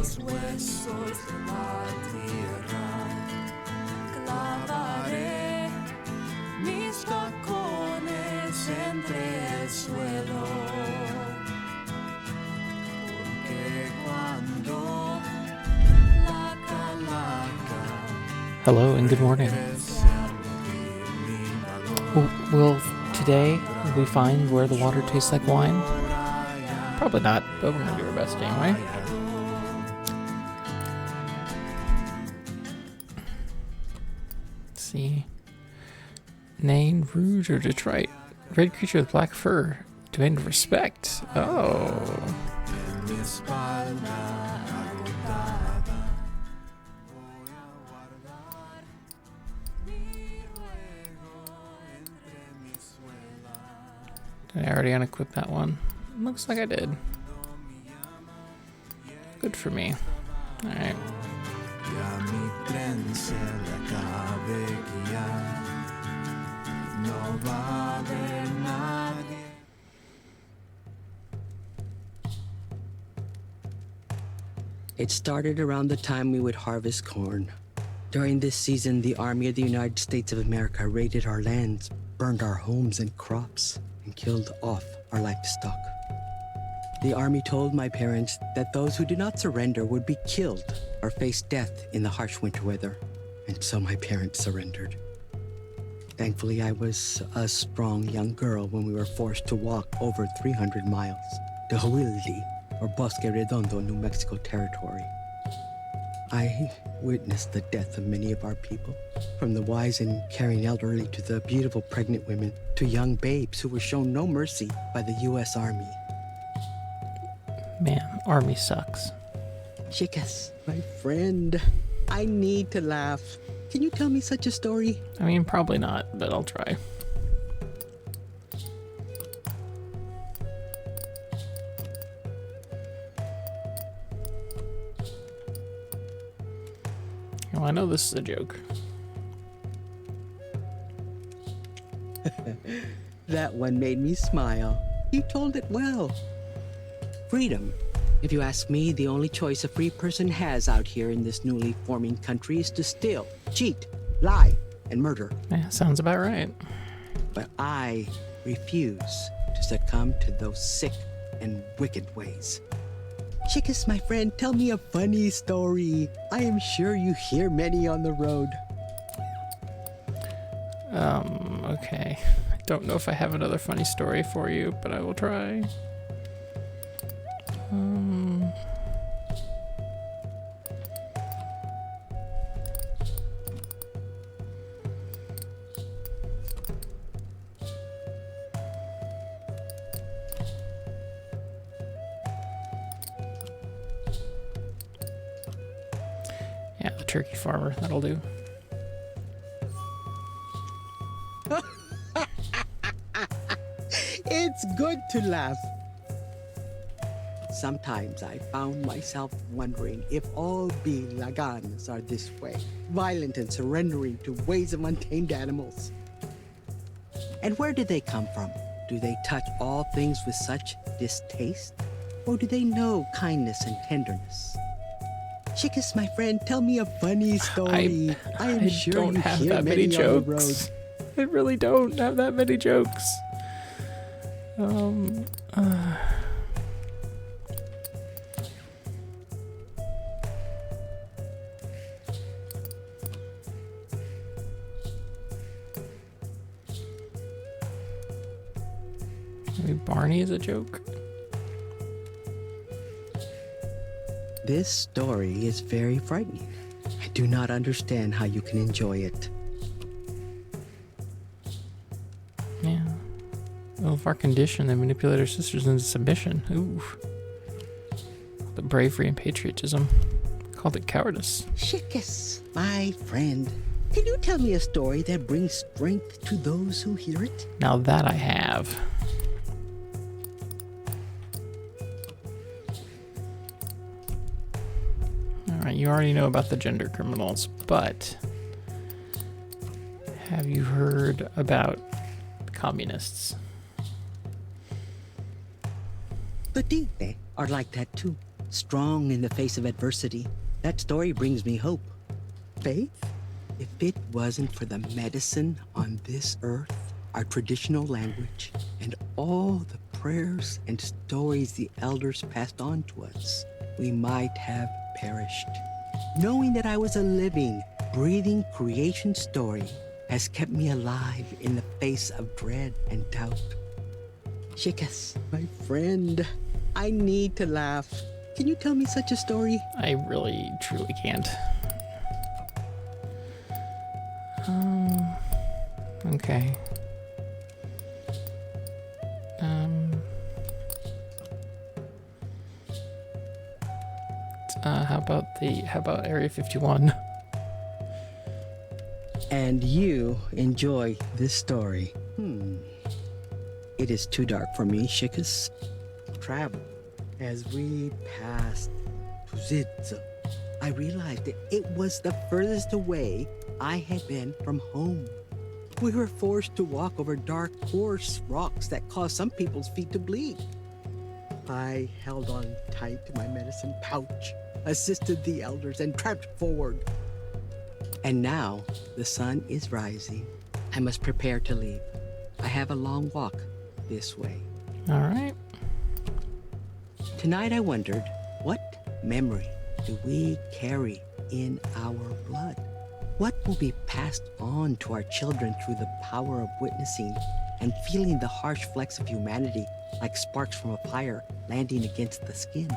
los huesos de la tierra. Clavaré mis tacones entre el suelo, porque cuando la calaca. Hello and good morning. Will today we find where the water tastes like wine? Probably not, but we're gonna do our best anyway. Let's see. Nain, Rouge, or Detroit? Red creature with black fur. Demand respect. Oh. Did I already unequip that one? Looks like I did. Good for me. Alright. It started around the time we would harvest corn. During this season, the Army of the United States of America raided our lands, burned our homes and crops, and killed off our livestock. The Army told my parents that those who did not surrender would be killed or face death in the harsh winter weather, and so my parents surrendered. Thankfully, I was a strong young girl when we were forced to walk over 300 miles to Huilli, or Bosque Redondo, New Mexico territory. I witnessed the death of many of our people, from the wise and caring elderly to the beautiful pregnant women to young babes who were shown no mercy by the U.S. Army. Man, Army sucks. Chicas, my friend, I need to laugh. Can you tell me such a story? I mean, probably not, but I'll try. Oh, I know this is a joke. That one made me smile. You told it well. Freedom. If you ask me, the only choice a free person has out here in this newly forming country is to steal, cheat, lie, and murder. Yeah, sounds about right. But I refuse to succumb to those sick and wicked ways. Chicas, my friend, tell me a funny story. I am sure you hear many on the road. Okay. I don't know if I have another funny story for you, but I will try. Yeah, the turkey farmer, that'll do. It's good to laugh. Sometimes I found myself wondering if all Bilagans are this way, violent and surrendering to ways of untamed animals. And where do they come from? Do they touch all things with such distaste? Or do they know kindness and tenderness? Chicas, my friend, tell me a funny story. I am sure don't you have hear that many many on the road. jokes. I really don't have that many jokes. Maybe Barney is a joke. This story is very frightening. I do not understand how you can enjoy it. Yeah. Well, of our condition, they manipulate our sisters into submission. Ooh. The bravery and patriotism. Called it cowardice. Chicas, my friend, can you tell me a story that brings strength to those who hear it? Now that I have. Alright, you already know about the gender criminals, but have you heard about communists? The Tigre are like that too. strong in the face of adversity. That story brings me hope. Faith? If it wasn't for the medicine on this earth, our traditional language, and all the prayers and stories the elders passed on to us, we might have perished. Knowing that I was a living, breathing creation story has kept me alive in the face of dread and doubt. Chicas, my friend, I need to laugh. Can you tell me such a story? I really, truly can't. Okay. How about Area 51? And you enjoy this story. It is too dark for me, chicas. Travel. As we passed Puzitzo, I realized that it was the furthest away I had been from home. We were forced to walk over dark, coarse rocks that caused some people's feet to bleed. I held on tight to my medicine pouch, assisted the elders, and tramped forward. And now the sun is rising. I must prepare to leave. I have a long walk this way. All right. Tonight I wondered, what memory do we carry in our blood? What will be passed on to our children through the power of witnessing and feeling the harsh flecks of humanity like sparks from a fire landing against the skin?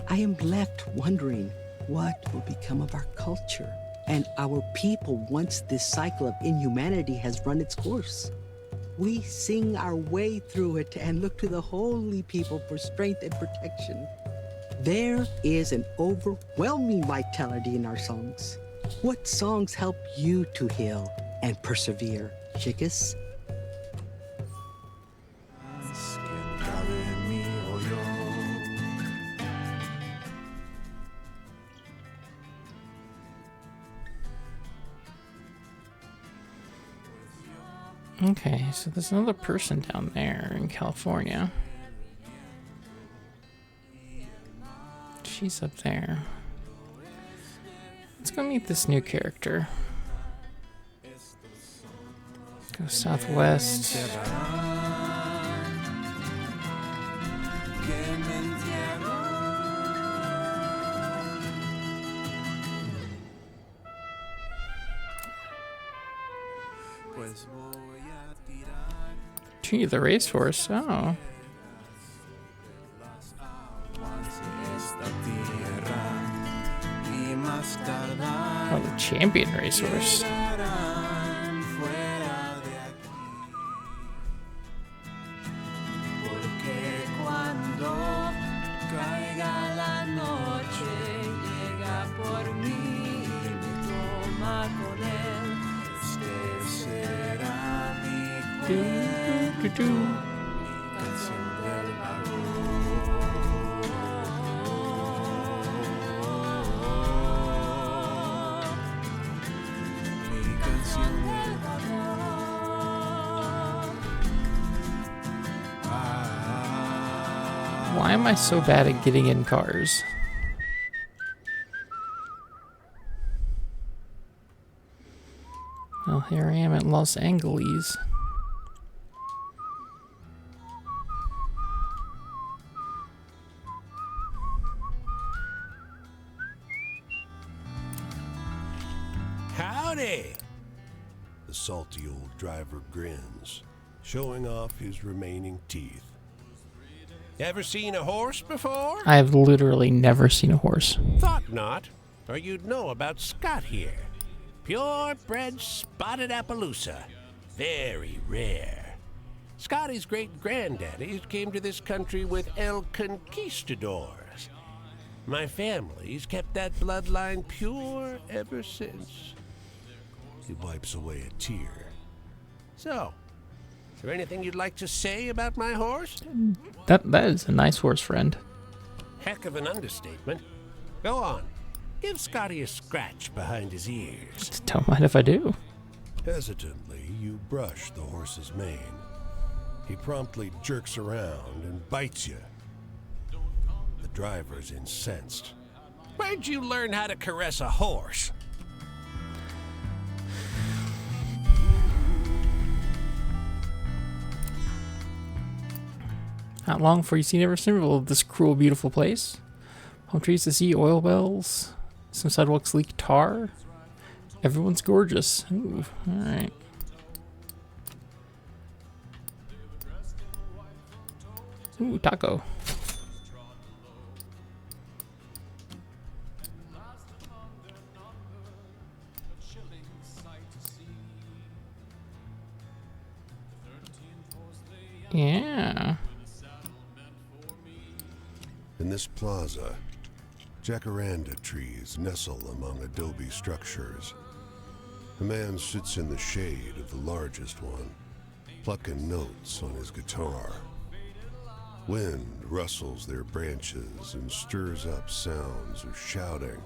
I am left wondering what will become of our culture and our people once this cycle of inhumanity has run its course. We sing our way through it and look to the holy people for strength and protection. There is an overwhelming vitality in our songs. What songs help you to heal and persevere, chicas? Que cabe mi hoyo. Okay, so there's another person down there in California. She's up there. Let's go meet this new character. Go southwest. Que me entierro. Pues voy a tirar Gee, the racehorse. Oh. aguas de esta tierra y más tardar Oh, the champion racehorse. llegarán fuera de aquí. Porque cuando caiga la noche llega por mí y me toma con él. Este será mi Do, cuento, do, do, do. canción del vagón. Mi canción del vagón. Why am I so bad at getting in cars? Well, here I am at Los Angeles. Howdy! The salty old driver grins, showing off his remaining teeth. Ever seen a horse before? I have literally never seen a horse. Thought not, or you'd know about Scott here. Purebred spotted Appaloosa. Very rare. Scotty's great-granddaddies came to this country with El Conquistadors. My family's kept that bloodline pure ever since. He wipes away a tear. So, is there anything you'd like to say about my horse? That is a nice horse, friend. Heck of an understatement. Go on. Give Scotty a scratch behind his ears. Don't mind if I do. Hesitantly, you brush the horse's mane. He promptly jerks around and bites you. The driver's incensed. Where'd you learn how to caress a horse? Not long before you see never seen of this cruel, beautiful place. Palm trees to see, oil wells, some sidewalks leak tar. Everyone's gorgeous. Ooh, alright. Ooh, taco. Yeah. In this plaza, jacaranda trees nestle among adobe structures. A man sits in the shade of the largest one, plucking notes on his guitar. Wind rustles their branches and stirs up sounds of shouting,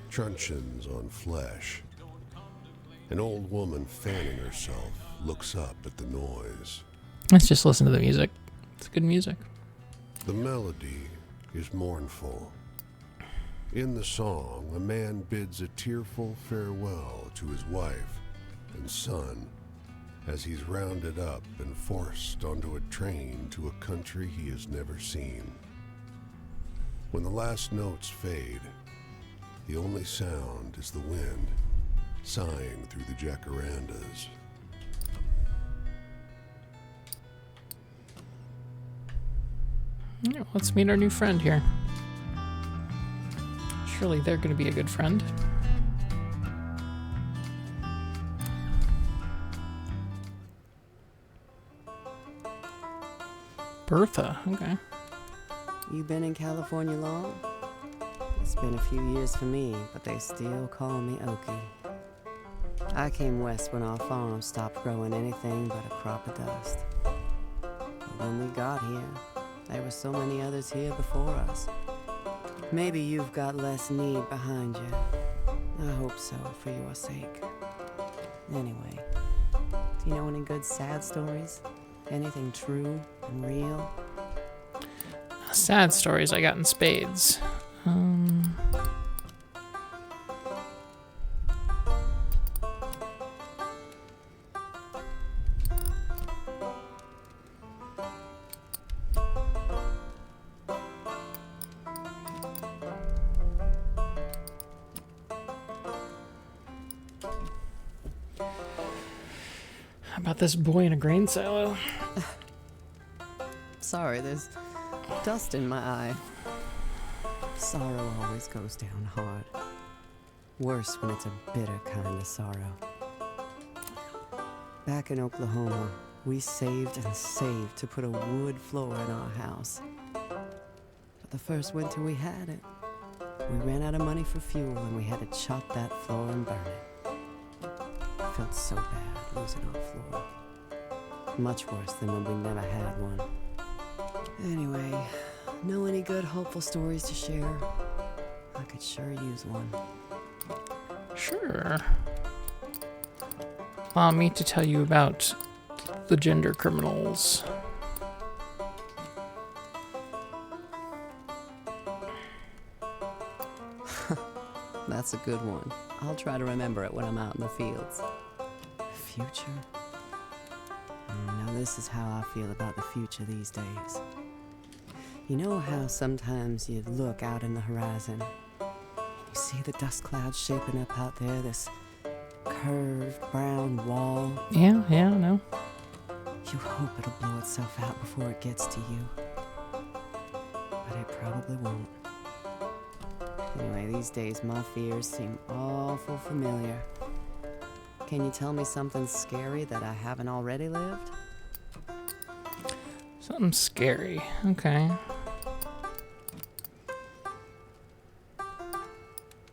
truncheons on flesh. An old woman fanning herself looks up at the noise. Let's just listen to the music. It's good music. The melody is mournful. In the song, a man bids a tearful farewell to his wife and son as he's rounded up and forced onto a train to a country he has never seen. When the last notes fade, the only sound is the wind sighing through the jacarandas. Yeah, let's meet our new friend here. Surely they're going to be a good friend. Bertha, okay. You been in California long? It's been a few years for me, but they still call me Okie. I came west when our farm stopped growing anything but a crop of dust. But when we got here, there were so many others here before us. Maybe you've got less need behind you. I hope so, for your sake. Anyway, do you know any good sad stories? Anything true and real? Sad stories I got in spades. How about this boy in a grain silo? Sorry, there's dust in my eye. Sorrow always goes down hard. Worse when it's a bitter kind of sorrow. Back in Oklahoma, we saved and saved to put a wood floor in our house. But the first winter we had it, we ran out of money for fuel and we had to chop that floor and burn it. It felt so bad losing our floor. Much worse than when we never had one. Anyway, know any good hopeful stories to share? I could sure use one. Sure. Allow me to tell you about the gender criminals. That's a good one. I'll try to remember it when I'm out in the fields. Future? Now this is how I feel about the future these days. You know how sometimes you look out in the horizon, you see the dust clouds shaping up out there, this curved brown wall. Yeah, I know. You hope it'll blow itself out before it gets to you. But it probably won't. Anyway, these days my fears seem awful familiar. Can you tell me something scary that I haven't already lived? Something scary. Okay.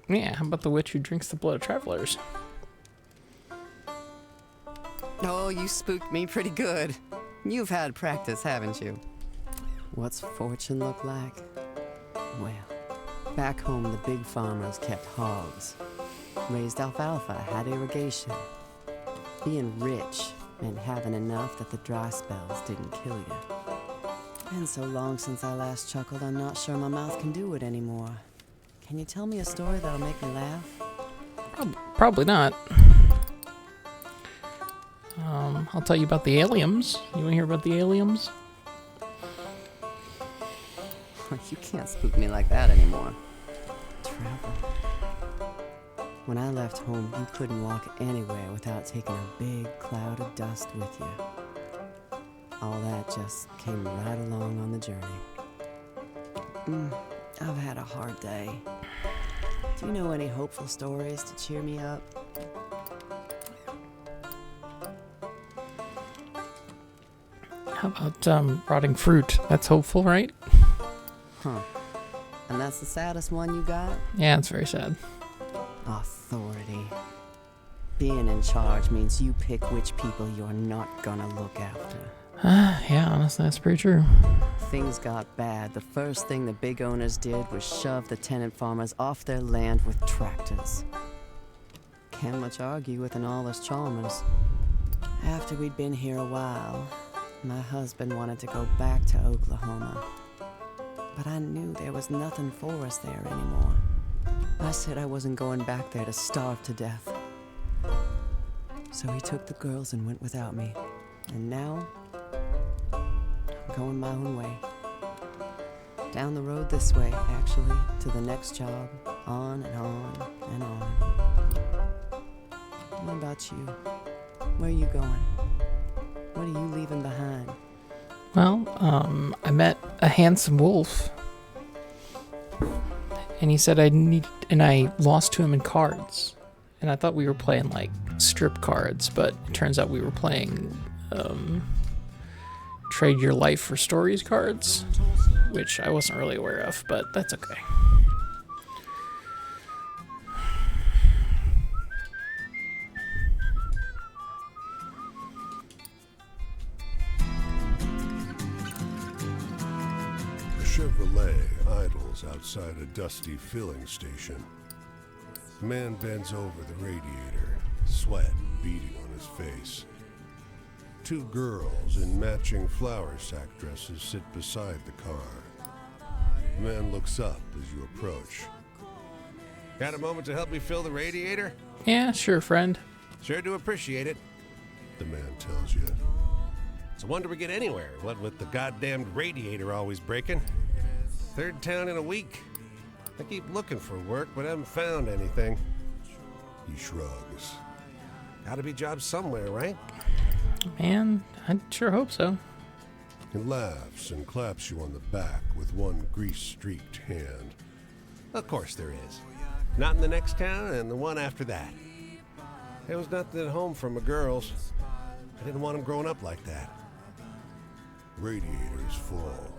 Yeah, how about the witch who drinks the blood of travelers? Oh, you spooked me pretty good. You've had practice, haven't you? What's fortune look like? Well, back home the big farmers kept hogs, raised alfalfa, had irrigation. Being rich meant having enough that the dry spells didn't kill you. Been so long since I last chuckled, I'm not sure my mouth can do it anymore. Can you tell me a story that'll make me laugh? Probably not. I'll tell you about the aliens. You want to hear about the aliens? You can't spook me like that anymore. Trevor. When I left home, you couldn't walk anywhere without taking a big cloud of dust with you. All that just came right along on the journey. I've had a hard day. Do you know any hopeful stories to cheer me up? How about rotting fruit? That's hopeful, right? Huh. And that's the saddest one you got? Yeah, it's very sad. Authority. Being in charge means you pick which people you're not gonna look after. Yeah, honestly, that's pretty true. Things got bad. The first thing the big owners did was shove the tenant farmers off their land with tractors. Can't much argue with an Allis Chalmers. After we'd been here a while, my husband wanted to go back to Oklahoma. But I knew there was nothing for us there anymore. I said I wasn't going back there to starve to death. So he took the girls and went without me. And now, I'm going my own way. Down the road this way, actually, to the next job. On and on and on. What about you? Where are you going? What are you leaving behind? Well, I met a handsome wolf. And he said I lost to him in cards. And I thought we were playing like strip cards, but it turns out we were playing trade your life for stories cards, which I wasn't really aware of, but that's okay. A Chevrolet idles outside a dusty filling station. The man bends over the radiator, sweat beading on his face. Two girls in matching flower sack dresses sit beside the car. The man looks up as you approach. Got a moment to help me fill the radiator? Yeah, sure, friend. Sure do appreciate it. The man tells you. It's a wonder we get anywhere, what with the goddamned radiator always breaking. Third town in a week. I keep looking for work, but haven't found anything. He shrugs. Gotta be jobs somewhere, right? Man, I sure hope so. He laughs and claps you on the back with one grease-streaked hand. Of course there is. Not in the next town and the one after that. There was nothing at home for my girls. I didn't want them growing up like that. Radiator is full.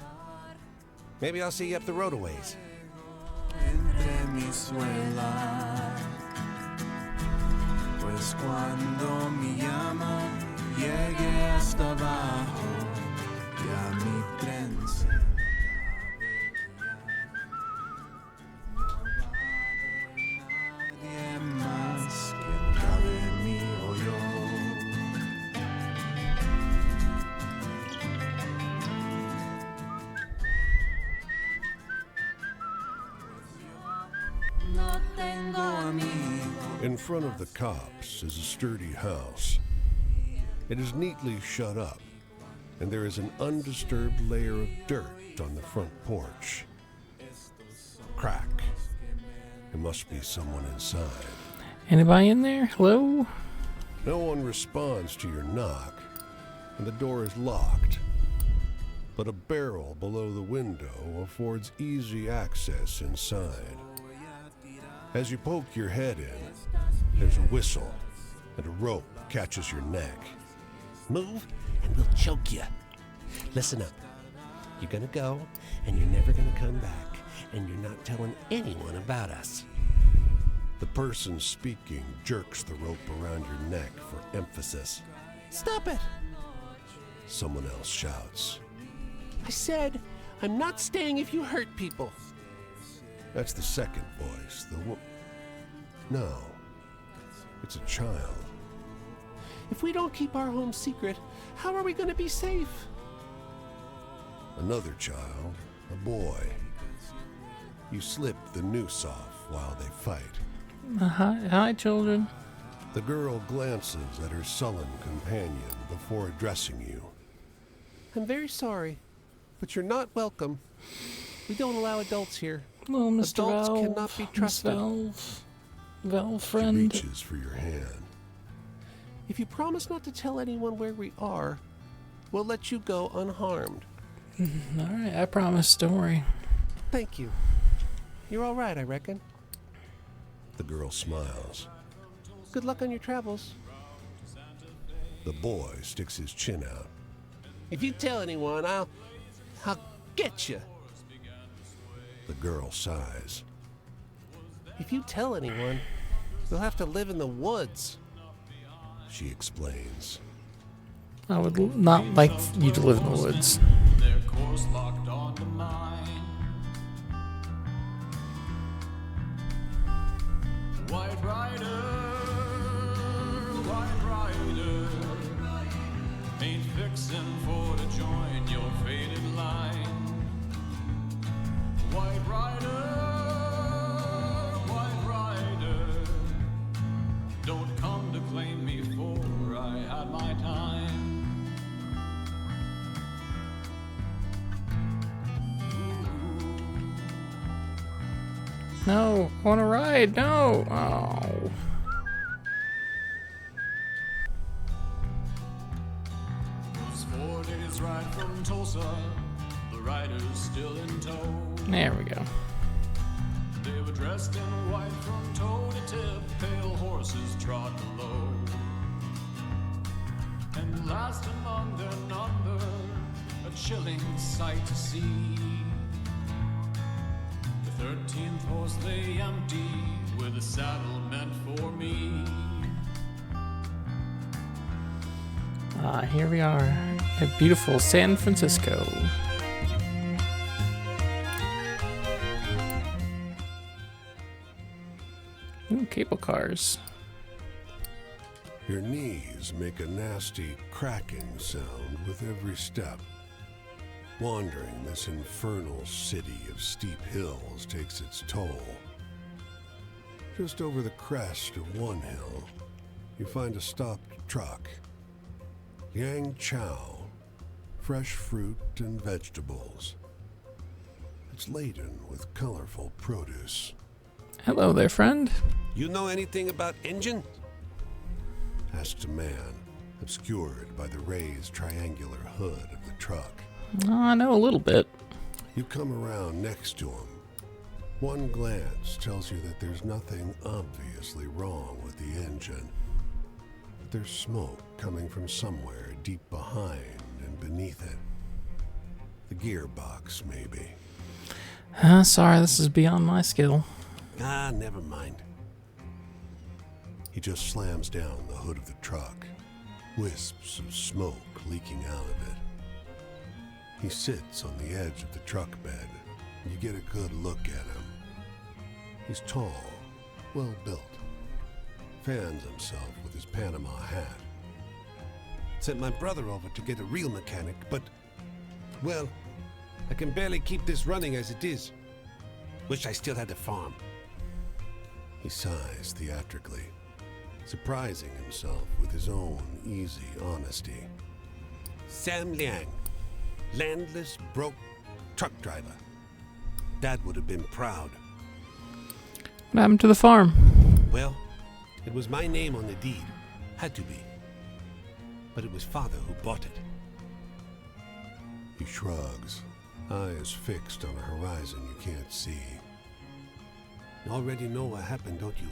Maybe I'll see you up the road a ways. Entre mis suelas, pues cuando me llama llegue hasta abajo y a mi tren se va nadie más que cabe mí o yo. No tengo amigos. In front of the cops is a sturdy house. It is neatly shut up, and there is an undisturbed layer of dirt on the front porch. Crack. There must be someone inside. Anybody in there? Hello? No one responds to your knock, and the door is locked. But a barrel below the window affords easy access inside. As you poke your head in, there's a whistle, and a rope catches your neck. Move, and we'll choke you. Listen up. You're gonna go, and you're never gonna come back, and you're not telling anyone about us. The person speaking jerks the rope around your neck for emphasis. Stop it! Someone else shouts. I said, I'm not staying if you hurt people. That's the second voice. No, it's a child. If we don't keep our home secret, how are we gonna be safe? Another child, a boy. You slip the noose off while they fight. Hi, children. The girl glances at her sullen companion before addressing you. I'm very sorry, but you're not welcome. We don't allow adults here. Well, Mr. Adults Valve. cannot be Miss trusted. Valve She friend. reaches for your hand. If you promise not to tell anyone where we are, we'll let you go unharmed. All right, I promise. Don't worry. Thank you. You're all right, I reckon. The girl smiles. Good luck on your travels. The boy sticks his chin out. If you tell anyone, I'll get you. The girl sighs. If you tell anyone, you'll have to live in the woods. She explains. I would not like you to live in the woods. Their course locked onto mine. White rider, ain't fixin' for to join your faded line. White rider, don't come to claim me for I had my time. No, I want to ride. No. Oh. Those 4 days ride from Tulsa, the rider's still in tow. There we go. They were dressed in white from toe to tip, pale horses trot below. And last among their number, a chilling sight to see. The 13th horse lay empty, with a saddle meant for me. Here we are at beautiful San Francisco. Ooh, cable cars. Your knees make a nasty cracking sound with every step. Wandering this infernal city of steep hills takes its toll. Just over the crest of one hill, you find a stopped truck. Yang Chow, fresh fruit and vegetables. It's laden with colorful produce. Hello there, friend. You know anything about engine? Asks a man, obscured by the raised triangular hood of the truck. I know a little bit. You come around next to him. One glance tells you that there's nothing obviously wrong with the engine. But there's smoke coming from somewhere deep behind and beneath it. The gearbox, maybe. Sorry, this is beyond my skill. Ah, never mind. He just slams down the hood of the truck, wisps of smoke leaking out of it. He sits on the edge of the truck bed, and you get a good look at him. He's tall, well built, fans himself with his Panama hat. Sent my brother over to get a real mechanic, but, well, I can barely keep this running as it is. Wish I still had a farm. He sighs theatrically, surprising himself with his own easy honesty. Sam Liang, landless, broke truck driver. Dad would have been proud. What happened to the farm? Well, it was my name on the deed. Had to be. But it was Father who bought it. He shrugs, eyes fixed on a horizon you can't see. You already know what happened, don't you?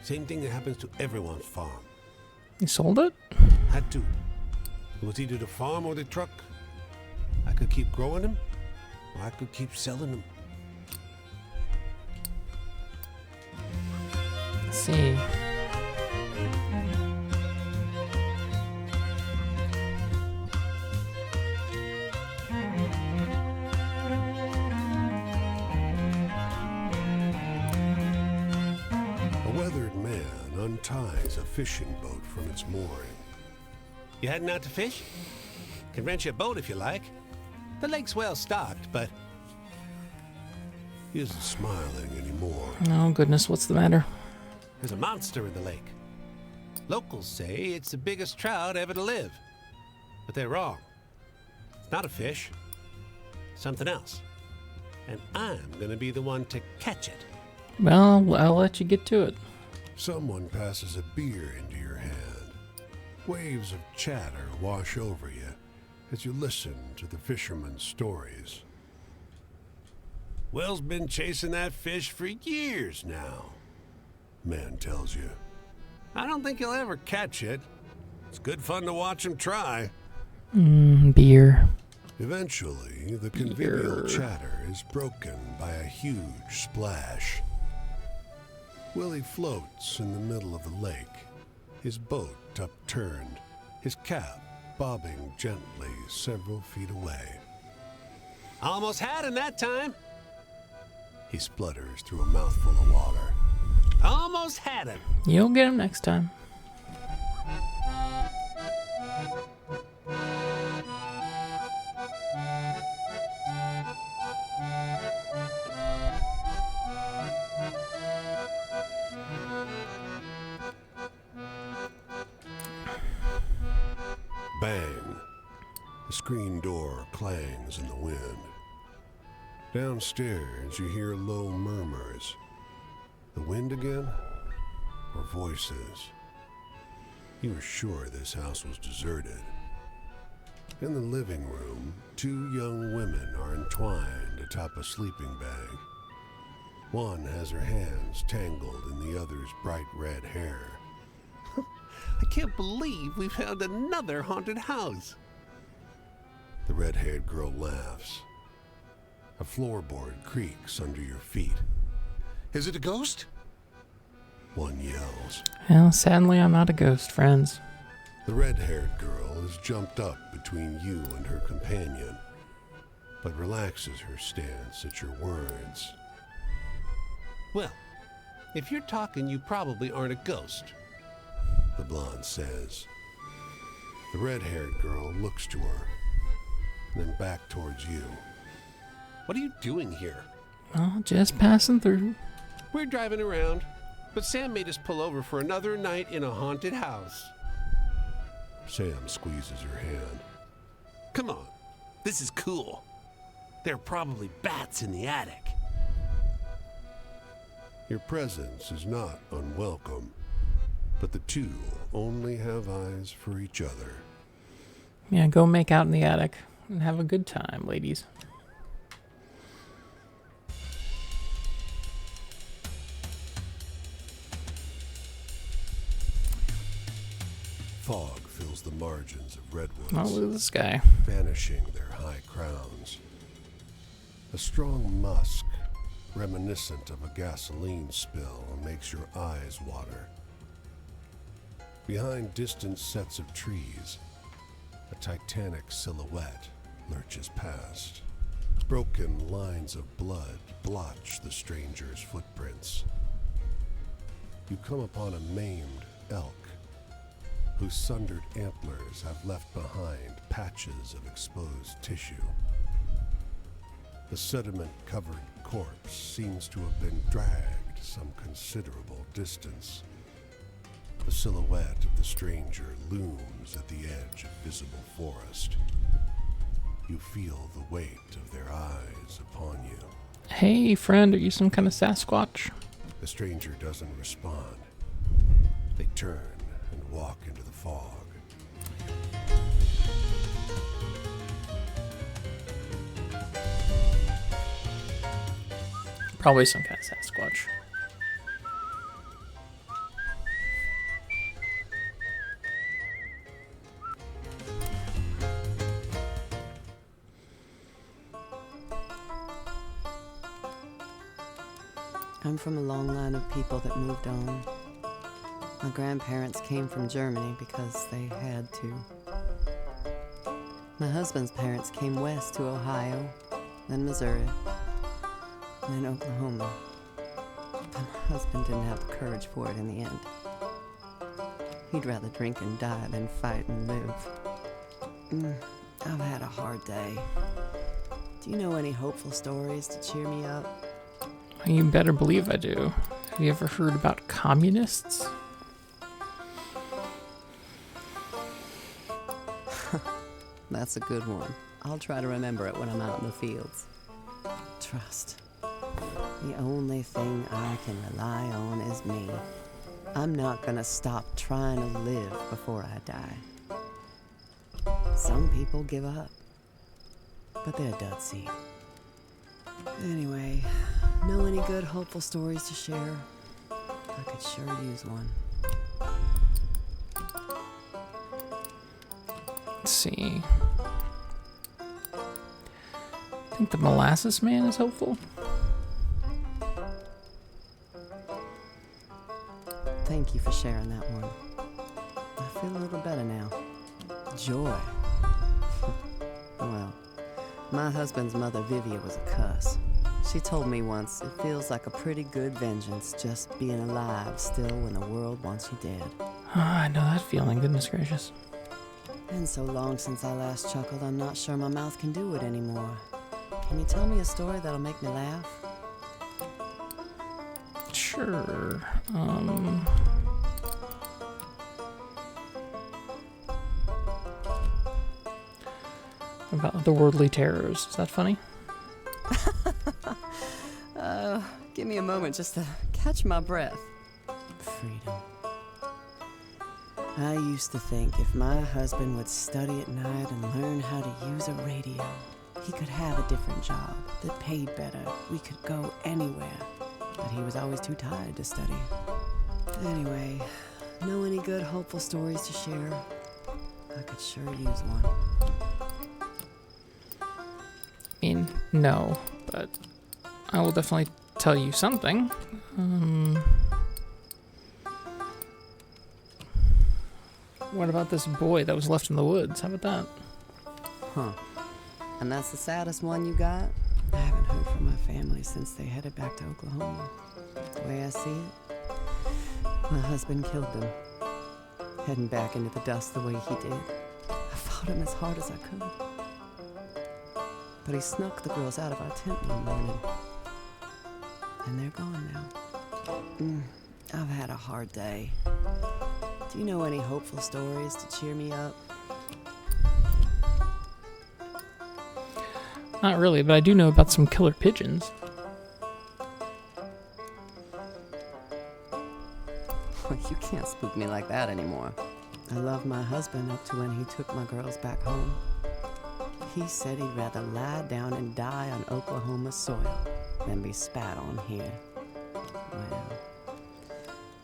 Same thing that happens to everyone's farm. You sold it? Had to. It was either the farm or the truck. I could keep growing them, or I could keep selling them. Let's see. A weathered man unties a fishing boat from its mooring. You heading out to fish? Can rent you a boat if you like. The lake's well stocked, but He isn't smiling anymore. Oh, goodness, what's the matter? there's a monster in the lake. Locals say it's the biggest trout ever to live. But they're wrong. It's not a fish. Something else. And I'm gonna be the one to catch it. Well, I'll let you get to it. Someone passes a beer into your hand. Waves of chatter wash over you as you listen to the fishermen's stories. Will's been chasing that fish for years now, man tells you. I don't think he'll ever catch it. It's good fun to watch him try. Beer. Eventually, the convivial chatter is broken by a huge splash. Willie floats in the middle of the lake, his boat upturned, his cap bobbing gently several feet away. Almost had him that time. He splutters through a mouthful of water. Almost had him. You'll get him next time. Bang! The screen door clangs in the wind. Downstairs, you hear low murmurs. The wind again? Or voices? You are sure this house was deserted. In the living room, two young women are entwined atop a sleeping bag. One has her hands tangled in the other's bright red hair. I can't believe we found another haunted house. The red-haired girl laughs. A floorboard creaks under your feet. Is it a ghost? One yells. Well, sadly, I'm not a ghost, friends. The red-haired girl is jumped up between you and her companion, but relaxes her stance at your words. Well, if you're talking, you probably aren't a ghost. The blonde says. The red-haired girl looks to her, then back towards you. What are you doing here? Oh, just passing through. We're driving around, but Sam made us pull over for another night in a haunted house. Sam squeezes her hand. Come on, this is cool. There are probably bats in the attic. Your presence is not unwelcome, but the two only have eyes for each other. Yeah, go make out in the attic and have a good time, ladies. Fog fills the margins of redwoods, Oh, look at this guy. banishing their high crowns. A strong musk, reminiscent of a gasoline spill, makes your eyes water. Behind distant sets of trees, a titanic silhouette lurches past. Broken lines of blood blotch the stranger's footprints. You come upon a maimed elk, whose sundered antlers have left behind patches of exposed tissue. The sediment-covered corpse seems to have been dragged some considerable distance. The silhouette of the stranger looms at the edge of visible forest. You feel the weight of their eyes upon you. Hey, friend, are you some kind of Sasquatch? The stranger doesn't respond. They turn and walk into the fog. Probably some kind of Sasquatch. I'm from a long line of people that moved on. My grandparents came from Germany because they had to. My husband's parents came west to Ohio, then Missouri, and then Oklahoma. But my husband didn't have the courage for it in the end. He'd rather drink and die than fight and live. I've had a hard day. Do you know any hopeful stories to cheer me up? You better believe I do. Have you ever heard about communists? That's a good one. I'll try to remember it when I'm out in the fields. Trust. The only thing I can rely on is me. I'm not gonna stop trying to live before I die. Some people give up, but they're dud seed. Anyway, know any good hopeful stories to share? I could sure use one. Let's see. I think the Molasses Man is hopeful. Thank you for sharing that one. I feel a little better now. Joy. Well, my husband's mother, Vivia, was a cuss. She told me once, it feels like a pretty good vengeance just being alive still when the world wants you dead. I know that feeling, goodness gracious. Been so long since I last chuckled, I'm not sure my mouth can do it anymore. Can you tell me a story that'll make me laugh? Sure. About the worldly terrors. Is that funny? Give me a moment just to catch my breath. Freedom. I used to think if my husband would study at night and learn how to use a radio, he could have a different job that paid better. We could go anywhere. But he was always too tired to study. Anyway, know any good hopeful stories to share? I could sure use one. I mean, no, but I will definitely tell you something. What about this boy that was left in the woods? How about that? Huh. And that's the saddest one you got? I haven't heard from my family since they headed back to Oklahoma. The way I see it, my husband killed them. Heading back into the dust the way he did. I fought him as hard as I could. But he snuck the girls out of our tent one morning. And they're gone now. I've had a hard day. Do you know any hopeful stories to cheer me up? Not really, but I do know about some killer pigeons. You can't spook me like that anymore. I love my husband up to when he took my girls back home. He said he'd rather lie down and die on Oklahoma soil than be spat on here. Well,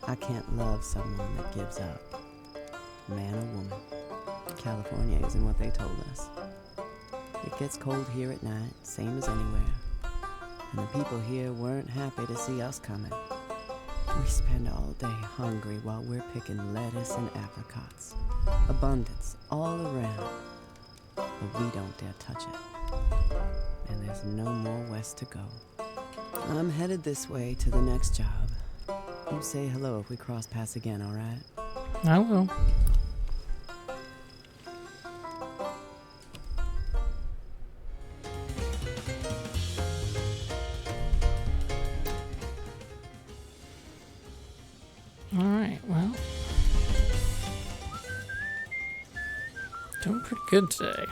I can't love someone that gives up. Man or woman. California isn't what they told us. It gets cold here at night, same as anywhere. And the people here weren't happy to see us coming. We spend all day hungry while we're picking lettuce and apricots. Abundance all around. But we don't dare touch it. And there's no more west to go. I'm headed this way to the next job. You say hello if we cross paths again, all right? I will. Alright, well. Doing pretty good today.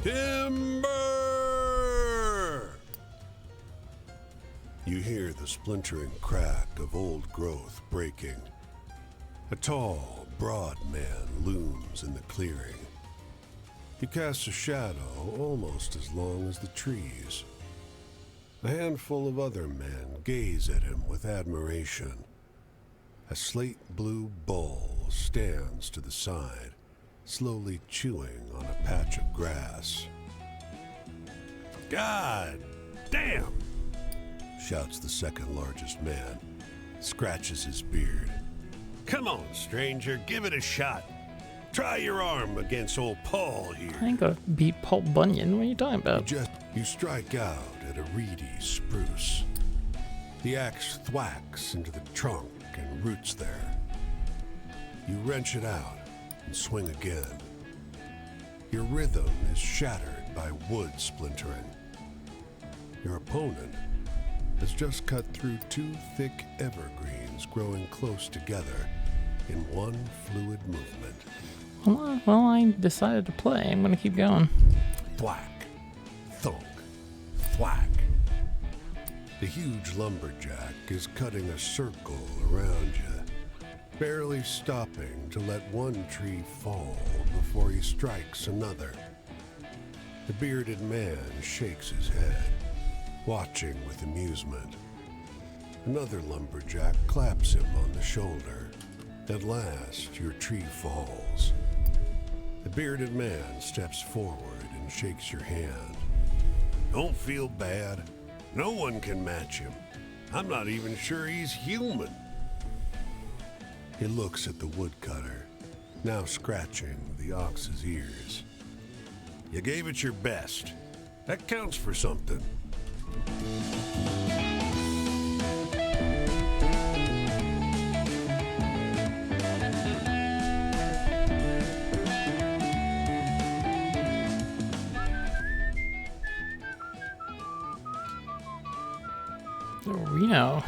Timber! You hear the splintering crack of old growth breaking. A tall, broad man looms in the clearing. He casts a shadow almost as long as the trees. A handful of other men gaze at him with admiration. A slate-blue bull stands to the side, slowly chewing on a patch of grass. "God damn!" shouts the second largest man, scratches his beard. Come on, stranger, give it a shot. Try your arm against old Paul here. I ain't gonna beat Paul Bunyan. What are you talking about? You strike out at a reedy spruce. The axe thwacks into the trunk and roots there. You wrench it out and swing again. Your rhythm is shattered by wood splintering. Your opponent has just cut through 2 thick evergreens growing close together in one fluid movement. Well, I decided to play. I'm gonna keep going. Thwack, thunk, thwack. The huge lumberjack is cutting a circle around you, barely stopping to let one tree fall before he strikes another. The bearded man shakes his head, watching with amusement. Another lumberjack claps him on the shoulder. At last, your tree falls. The bearded man steps forward and shakes your hand. Don't feel bad. No one can match him. I'm not even sure he's human. He looks at the woodcutter, now scratching the ox's ears. You gave it your best. That counts for something. Reno.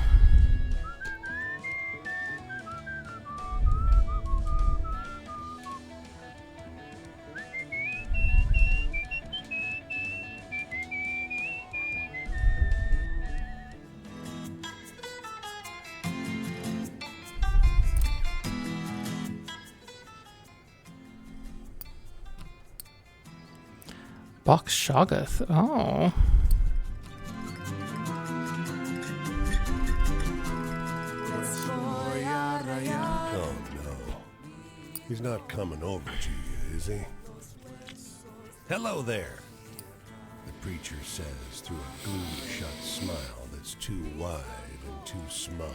Box Shoggoth. Oh. Oh, no. He's not coming over to you, is he? Hello there, the preacher says through a glue-shut smile that's too wide and too smug.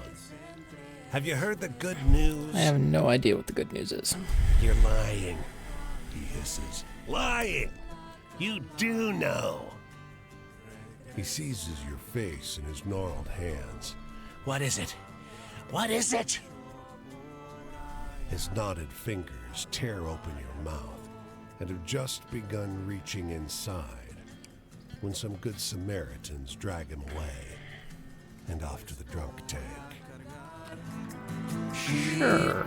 Have you heard the good news? I have no idea what the good news is. You're lying, he hisses. Lying! You do know! He seizes your face in his gnarled hands. What is it? What is it? His knotted fingers tear open your mouth and have just begun reaching inside when some good Samaritans drag him away and off to the drunk tank. Sure.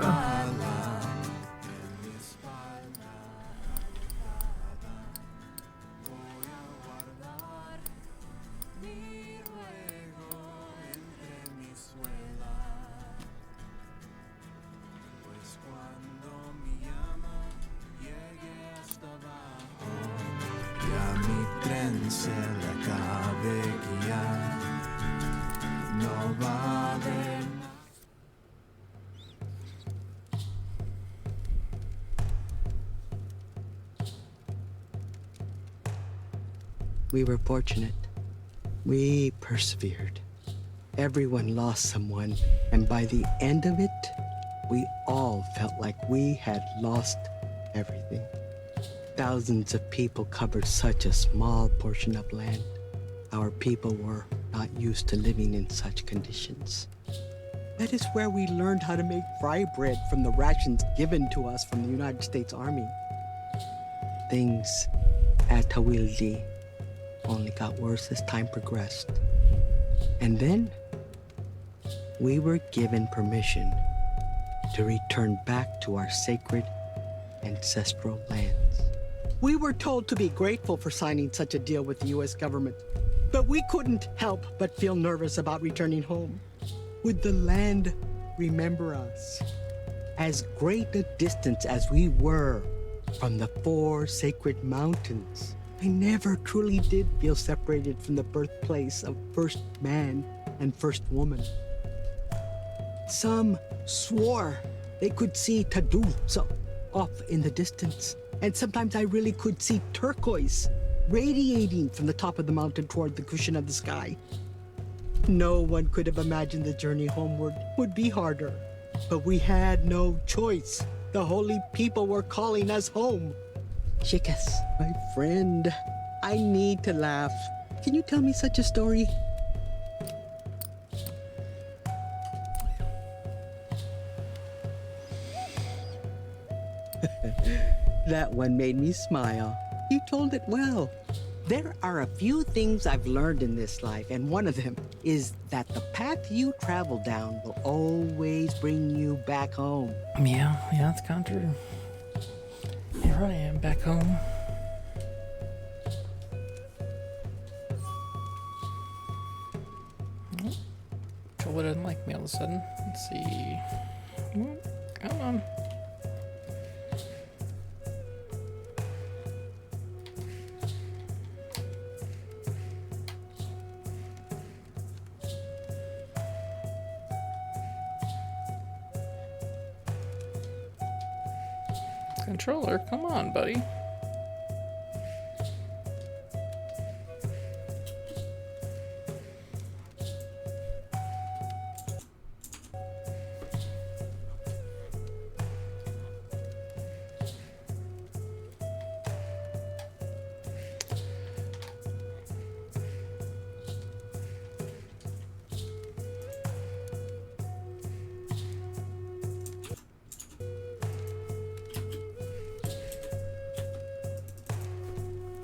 Se le acabe que ya no va a haber. We were fortunate. We persevered. Everyone lost someone, and by the end of it, we all felt like we had lost everything. Thousands of people covered such a small portion of land. Our people were not used to living in such conditions. That is where we learned how to make fry bread from the rations given to us from the United States Army. Things at Tawildi only got worse as time progressed. And then, we were given permission to return back to our sacred ancestral lands. We were told to be grateful for signing such a deal with the U.S. government, but we couldn't help but feel nervous about returning home. Would the land remember us? As great a distance as we were from the 4 sacred mountains, I never truly did feel separated from the birthplace of first man and first woman. Some swore they could see Tadusa off in the distance. And sometimes I really could see turquoise radiating from the top of the mountain toward the cushion of the sky. No one could have imagined the journey homeward would be harder. But we had no choice. The holy people were calling us home. Chicas, my friend, I need to laugh. Can you tell me such a story? That one made me smile. You told it well. There are a few things I've learned in this life, and one of them is that the path you travel down will always bring you back home. Yeah, that's kind of true. Here I am back home. Controller doesn't like me all of a sudden. Let's see. Come on. Controller, come on, buddy.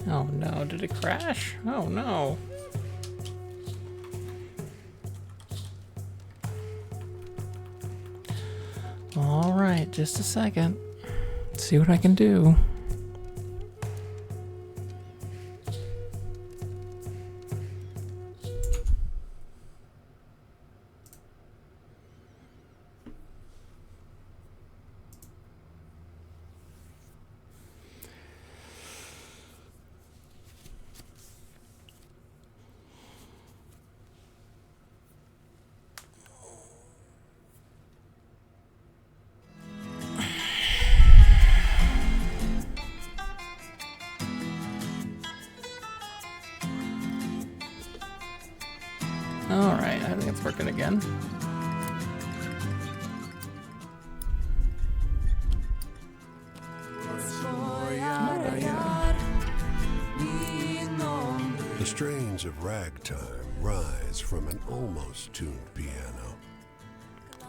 Oh no, did it crash? Oh no. Alright, just a second. Let's see what I can do. Alright, I think it's working again. The strains of ragtime rise from an almost tuned piano.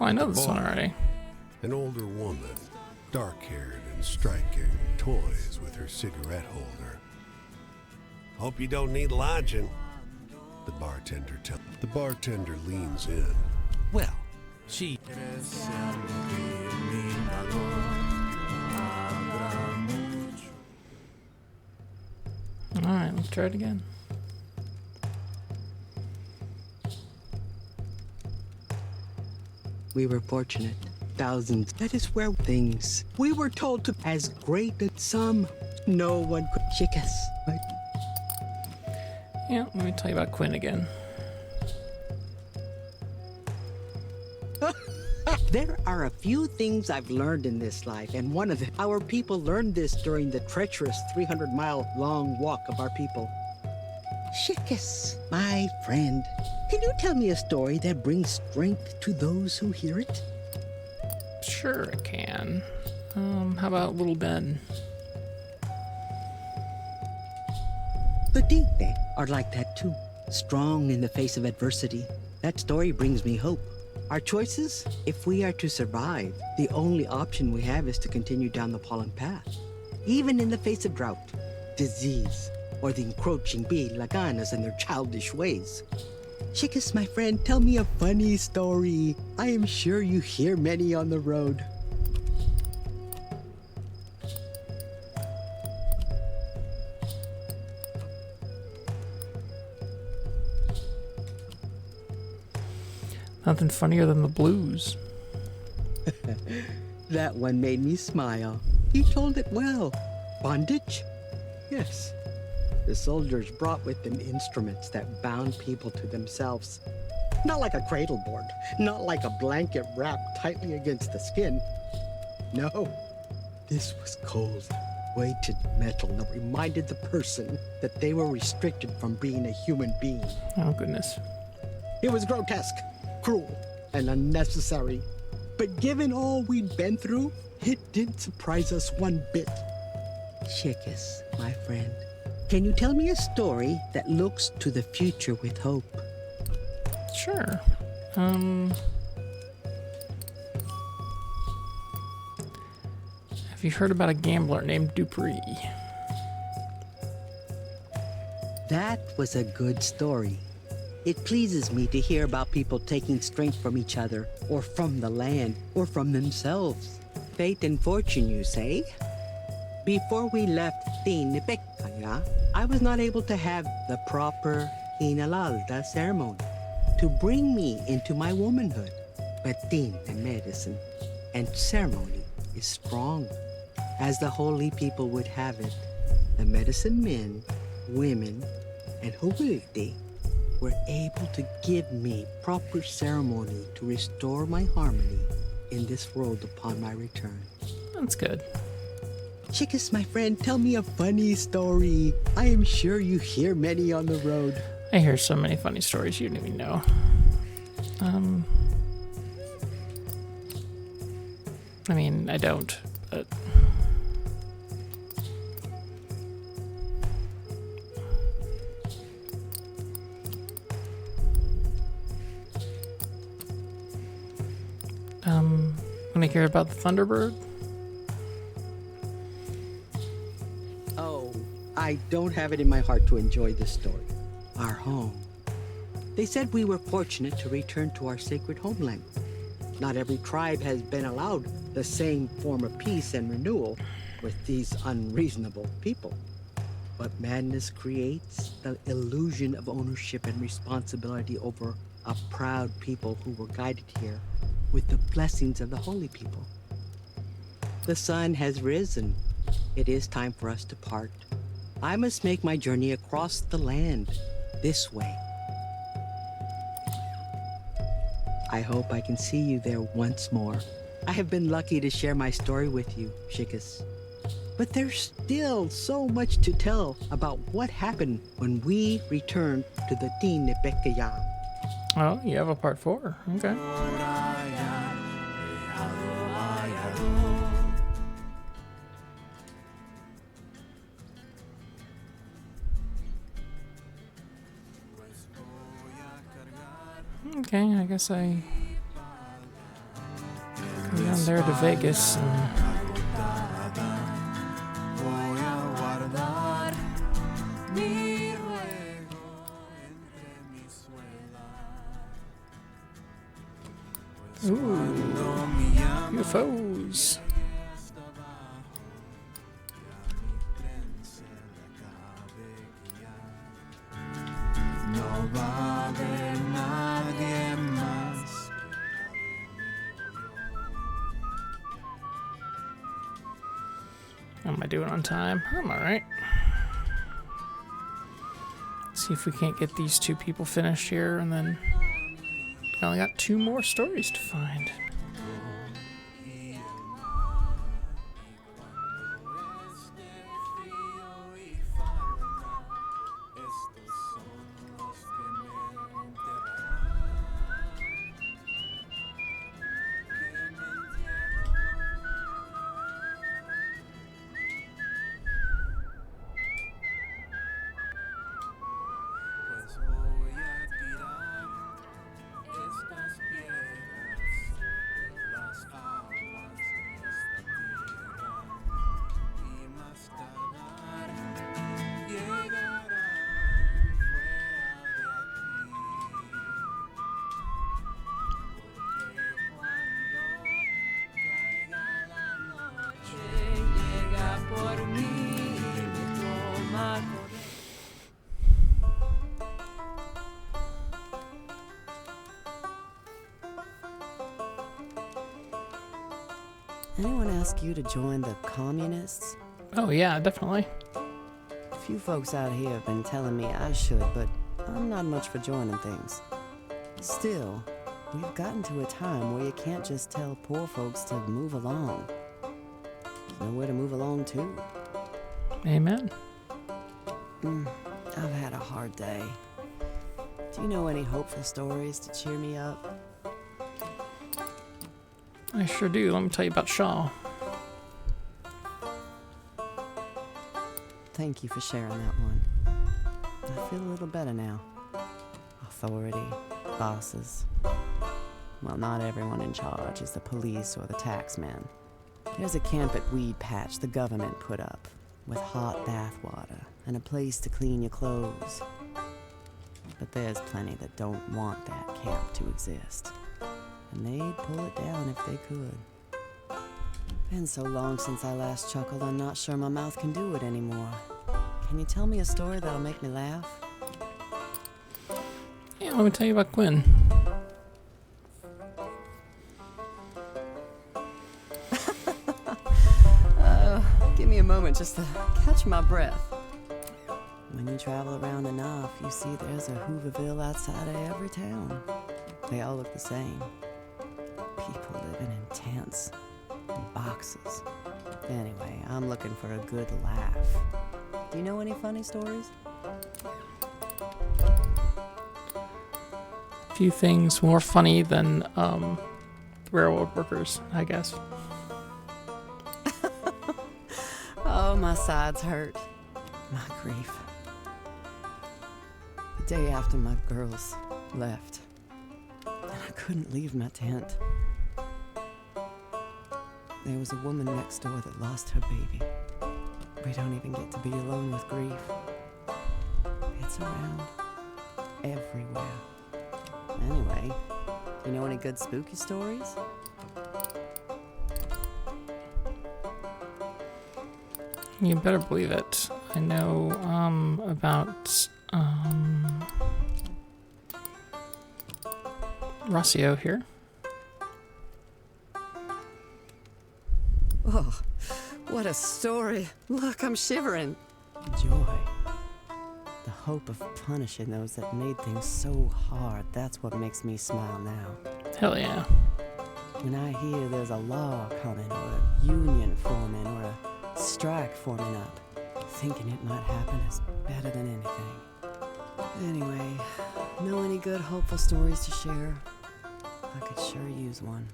Oh, I know this one already. An older woman, dark-haired and striking, toys with her cigarette holder. Hope you don't need lodging. The bartender leans in. Well, she... Alright, let's try it again. We were fortunate. Thousands. That is where things. We were told to as great as some. No one could. Chicas. Right? Yeah, let me tell you about Quinn again. There are a few things I've learned in this life, and one of them, our people learned this during the treacherous 300-mile-long walk of our people. Chicas, my friend, can you tell me a story that brings strength to those who hear it? Sure, I can. How about Little Ben? The Dinka are like that too, strong in the face of adversity. That story brings me hope. Our choices, if we are to survive, the only option we have is to continue down the pollen path. Even in the face of drought, disease, or the encroaching bee laganas and their childish ways. Chicas, my friend, tell me a funny story. I am sure you hear many on the road. Nothing funnier than the blues. That one made me smile. He told it well. Bondage? Yes. The soldiers brought with them instruments that bound people to themselves. Not like a cradle board, not like a blanket wrapped tightly against the skin. No, this was cold, weighted metal that reminded the person that they were restricted from being a human being. Oh, goodness. It was grotesque, cruel, and unnecessary. But given all we'd been through, it didn't surprise us one bit. Chickus, my friend, can you tell me a story that looks to the future with hope? Sure. Have you heard about a gambler named Dupree? That was a good story. It pleases me to hear about people taking strength from each other, or from the land, or from themselves. Fate and fortune, you say? Before we left Tinipekaya, I was not able to have the proper Hinalalda ceremony to bring me into my womanhood. But Tin and medicine and ceremony is strong. As the holy people would have it, the medicine men, women, and Huwilti were able to give me proper ceremony to restore my harmony in this world upon my return. That's good. Chickus, my friend, tell me a funny story. I am sure you hear many on the road. I hear so many funny stories you don't even know. I mean, I don't, but... wanna hear about the Thunderbird? Oh, I don't have it in my heart to enjoy this story. Our home. They said we were fortunate to return to our sacred homeland. Not every tribe has been allowed the same form of peace and renewal with these unreasonable people. But madness creates the illusion of ownership and responsibility over a proud people who were guided here with the blessings of the holy people. The sun has risen. It is time for us to part. I must make my journey across the land this way. I hope I can see you there once more. I have been lucky to share my story with you, Chickus. But there's still so much to tell about what happened when we returned to the Tinipekaya. Oh, you have a part 4. Okay. Okay, I guess I go down there to Vegas and Voy a guardar mi ruego entre mis suelas. Cuando mi llama UFOs. hasta abajo, ya mi tren se le acabe guiar. No va a haber nadie más. How am I doing on time? I'm alright. See if we can't get these 2 people finished here, and then I only got 2 more stories to find. Pues voy a tirar estas piedras de las aguas de esta tierra y más tardar llegarán fuera de aquí. Porque cuando caiga la noche llega por mí y me toma con Anyone ask you to join the communists? Oh yeah, definitely. A few folks out here have been telling me I should, but I'm not much for joining things. Still, we've gotten to a time where you can't just tell poor folks to move along. There's nowhere to move along to. Amen. I've had a hard day. Do you know any hopeful stories to cheer me up? I sure do. Let me tell you about Shaw. Thank you for sharing that one. I feel a little better now. Authority, bosses. Well, not everyone in charge is the police or the taxman. There's a camp at Weed Patch the government put up, with hot bath water and a place to clean your clothes. But there's plenty that don't want that camp to exist. And they'd pull it down if they could. Been so long since I last chuckled, I'm not sure my mouth can do it anymore. Can you tell me a story that'll make me laugh? Yeah, let me tell you about Gwen. Give me a moment just to catch my breath. When you travel around enough, you see there's a Hooverville outside of every town. They all look the same. People living in tents and boxes. Anyway, I'm looking for a good laugh. Do you know any funny stories? A few things more funny than railroad workers, I guess. Oh, my sides hurt. My grief. The day after my girls left, and I couldn't leave my tent. There was a woman next door that lost her baby. We don't even get to be alone with grief. It's around everywhere. Anyway, you know any good spooky stories? You better believe it. I know about Rossio here. Oh, what a story. Look, I'm shivering. Joy. The hope of punishing those that made things so hard, that's what makes me smile now. Hell yeah. When I hear there's a law coming, or a union forming, or a strike forming up, thinking it might happen is better than anything. Anyway, know any good hopeful stories to share? I could sure use one.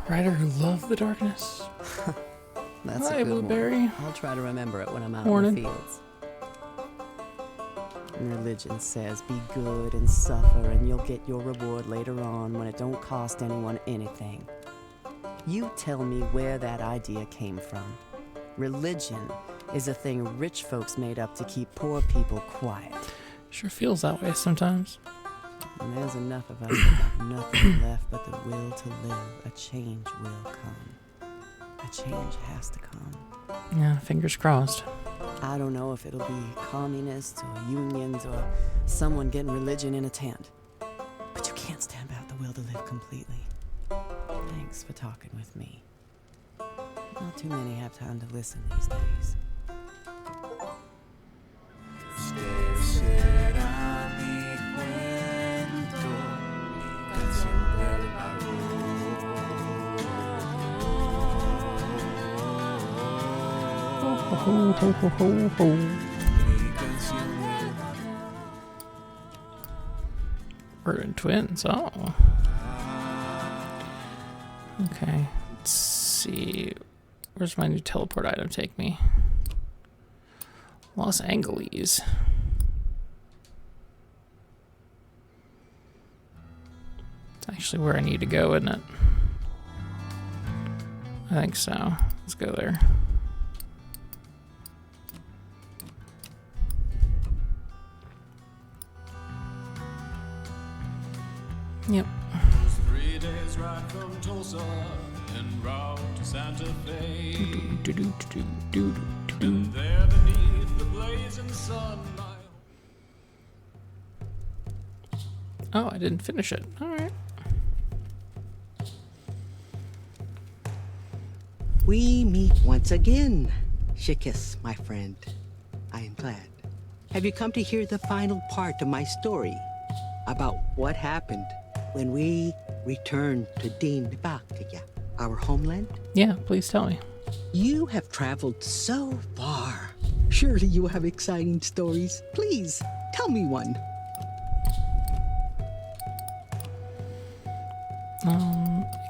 Writer who loved the darkness. That's Hi, a good Blueberry. one. I'll try to remember it when I'm out Morning. in the fields. Religion says be good and suffer and you'll get your reward later on when it don't cost anyone anything. You tell me where that idea came from. Religion is a thing rich folks made up to keep poor people quiet. Sure feels that way sometimes. And there's enough of us that have nothing left but the will to live. A change will come. A change has to come. Yeah, fingers crossed. I don't know if it'll be communists or unions or someone getting religion in a tent. But you can't stamp out the will to live completely. Thanks for talking with me. Not too many have time to listen these days. Será mi cuento, mi canción del Ho, ho, ho, ho, ho, ho. mi canción del We're twins. Oh. Okay. Let's see. Where's my new teleport item take me? Los Angeles. It's actually where I need to go, isn't it? I think so. Let's go there. Yep. 3 days ride from Tulsa en route to Santa Fe. And there beneath the blazing sun, Oh, I didn't finish it. All right. We meet once again, Shikis, my friend. I am glad. Have you come to hear the final part of my story? about what happened when we returned to Dinbakaya, our homeland? Yeah, please tell me. You have traveled so far. Surely you have exciting stories. Please, tell me one.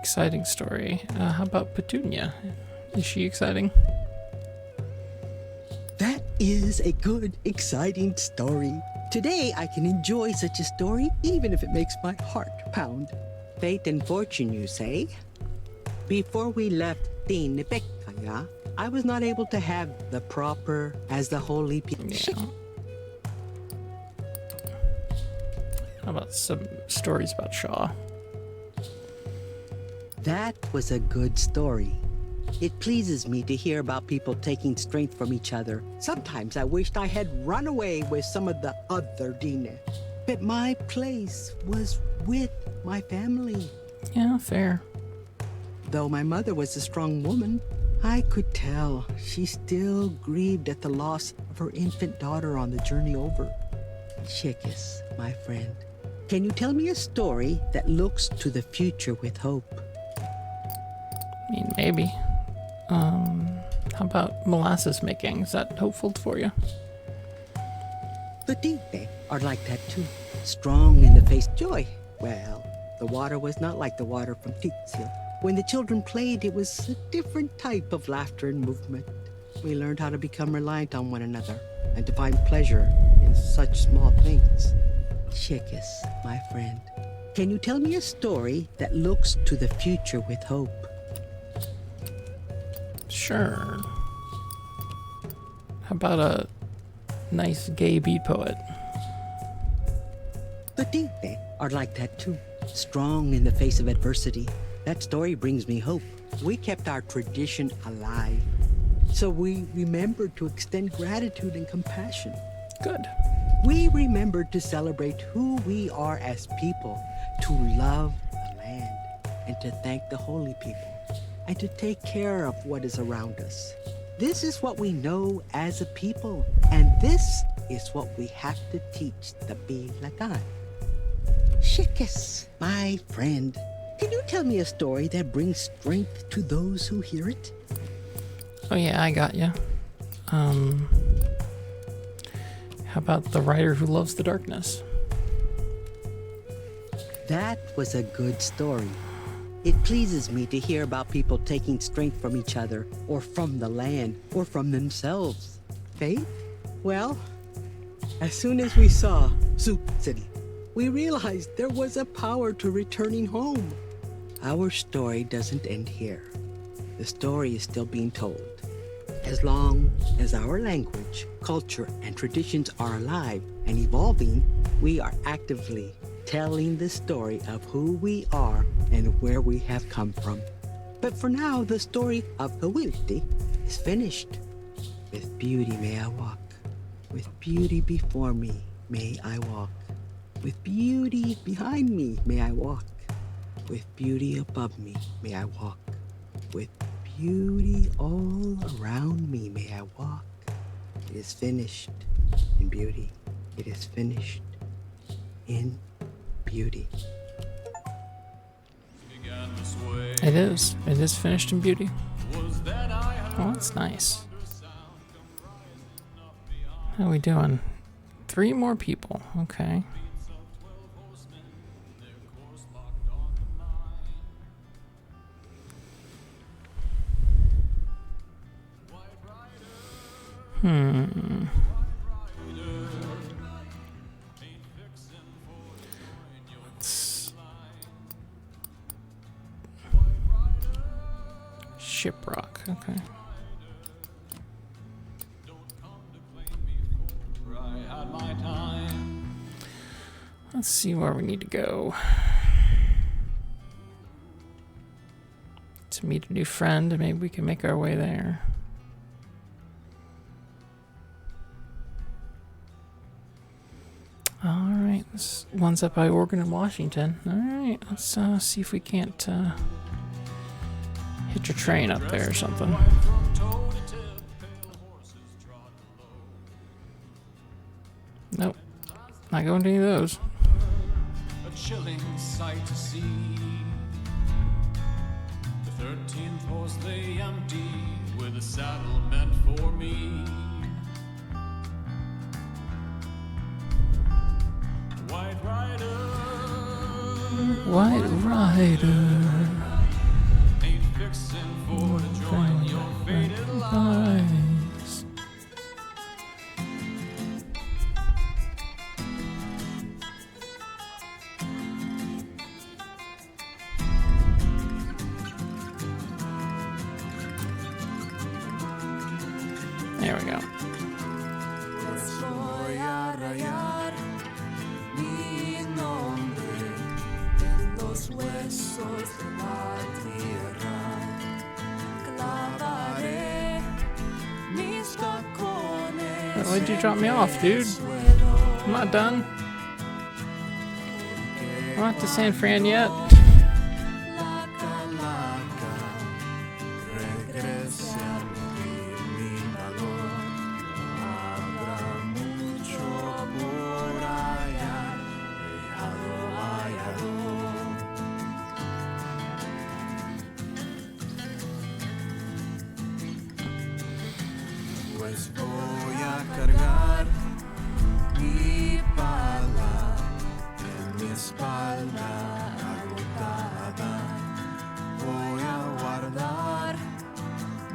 Exciting story. How about Petunia? Is she exciting? That is a good, exciting story. Today, I can enjoy such a story, even if it makes my heart pound. Fate and fortune, you say? Before we left Dinbakaya, I was not able to have the proper as the holy people. Yeah. How about some stories about Shaw? That was a good story. It pleases me to hear about people taking strength from each other. Sometimes I wished I had run away with some of the other Dine. But my place was with my family. Yeah, fair. Though my mother was a strong woman, I could tell she still grieved at the loss of her infant daughter on the journey over. Shikis, my friend, can you tell me a story that looks to the future with hope? I mean, maybe. How about molasses making? Is that hopeful for you? The Dine are like that too. Strong in the face joy. Well, the water was not like the water from Tizio. When the children played, it was a different type of laughter and movement. We learned how to become reliant on one another and to find pleasure in such small things. Shikis, my friend, can you tell me a story that looks to the future with hope? Sure. How about a nice gay beat poet? The Dine are like that too. Strong in the face of adversity. That story brings me hope. We kept our tradition alive. So we remembered to extend gratitude and compassion. Good. We remembered to celebrate who we are as people, to love the land, and to thank the holy people, and to take care of what is around us. This is what we know as a people, and this is what we have to teach the Bilagan. Shikis, my friend, can you tell me a story that brings strength to those who hear it? Oh yeah, I got you. How about the writer who loves the darkness? That was a good story. It pleases me to hear about people taking strength from each other, or from the land, or from themselves. Faith? Well, as soon as we saw Zoot City, we realized there was a power to returning home. Our story doesn't end here. The story is still being told. As long as our language, culture, and traditions are alive and evolving, we are actively telling the story of who we are and where we have come from. But for now, the story of Hawilti is finished. With beauty may I walk. With beauty before me may I walk. With beauty behind me may I walk. With beauty above me may I walk. With beauty all around me may I walk. It is finished in beauty. It is finished in beauty. It is. It is finished in beauty. Oh, that's nice. How are we doing? 3 more people. Okay. Shiprock, okay. Let's see where we need to go. To meet a new friend, and maybe we can make our way there. Alright, this one's up by Oregon and Washington. Alright, let's see if we can't hitch a train up there or something. Nope, not going to any of those. a chilling sight to see. The 13th horse lay empty, with a saddle meant for me. White Rider, White Rider. ain't fixing for to join your faded lives. There we go. Voy a rayar mi nombre en los huesos de la tierra. Clavaré mis tacones. Why'd you drop me off, dude? I'm not done. I'm not to San Fran yet. La calaca regrese al limitador. Habrá mucho por allá, hallado. Pues voy a cargar mi pala en mi espalda agotada. Voy a guardar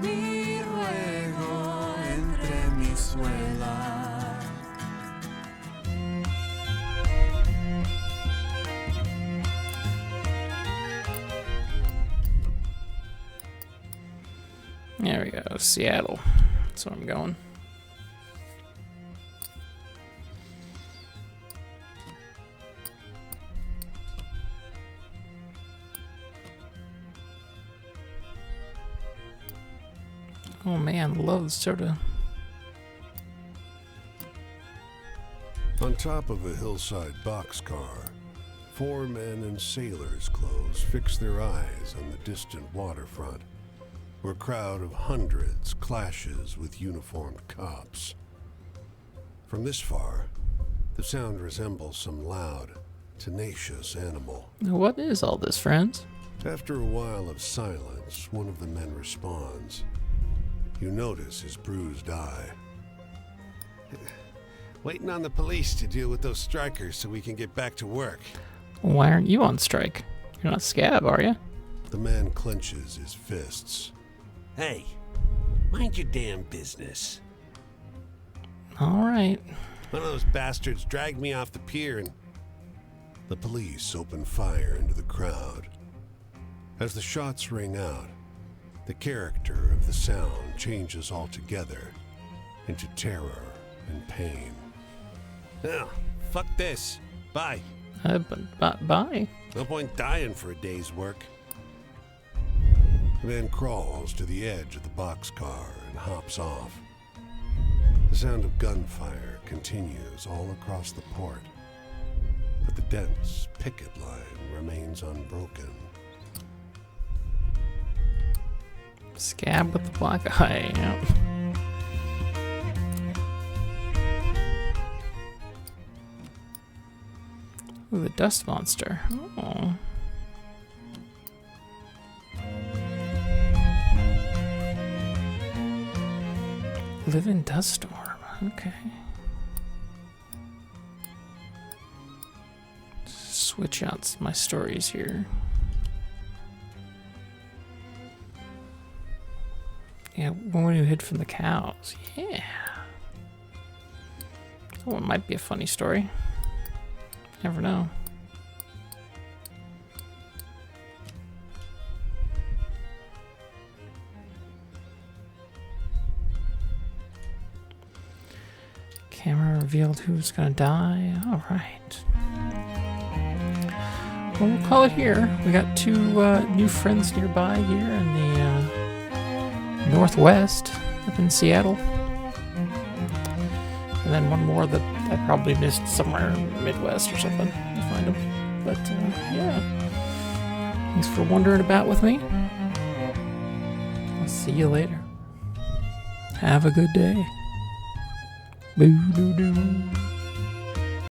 mi ruego entre mis suelas. There we go, Seattle. That's where I'm going. Oh man, love the soda. On top of a hillside boxcar, 4 men in sailors' clothes fix their eyes on the distant waterfront, where a crowd of hundreds clashes with uniformed cops. From this far, the sound resembles some loud, tenacious animal. What is all this, friends? After a while of silence, one of the men responds. You notice his bruised eye. Waiting on the police to deal with those strikers so we can get back to work. Why aren't you on strike? You're not Scab, are you? The man clenches his fists. Hey, mind your damn business. All right. One of those bastards dragged me off the pier and... The police open fire into the crowd. As the shots ring out, the character of the sound changes altogether into terror and pain. Oh, fuck this. Bye. Bye. No point dying for a day's work. The man crawls to the edge of the boxcar and hops off. The sound of gunfire continues all across the port, but the dense picket line remains unbroken. Scab with the black eye. Yeah. Ooh, the dust monster. Oh. Live in dust storm. Okay. Switch out my stories here. Yeah, when you hid from the cows. Yeah. That one might be a funny story. Never know. Camera revealed who's gonna die. All right. Well, we'll call it here. We got 2 new friends nearby here in the Northwest, up in Seattle. And then one more that I probably missed somewhere in the Midwest or something. I'll find them. But, yeah. Thanks for wandering about with me. I'll see you later. Have a good day. Boo doo doo.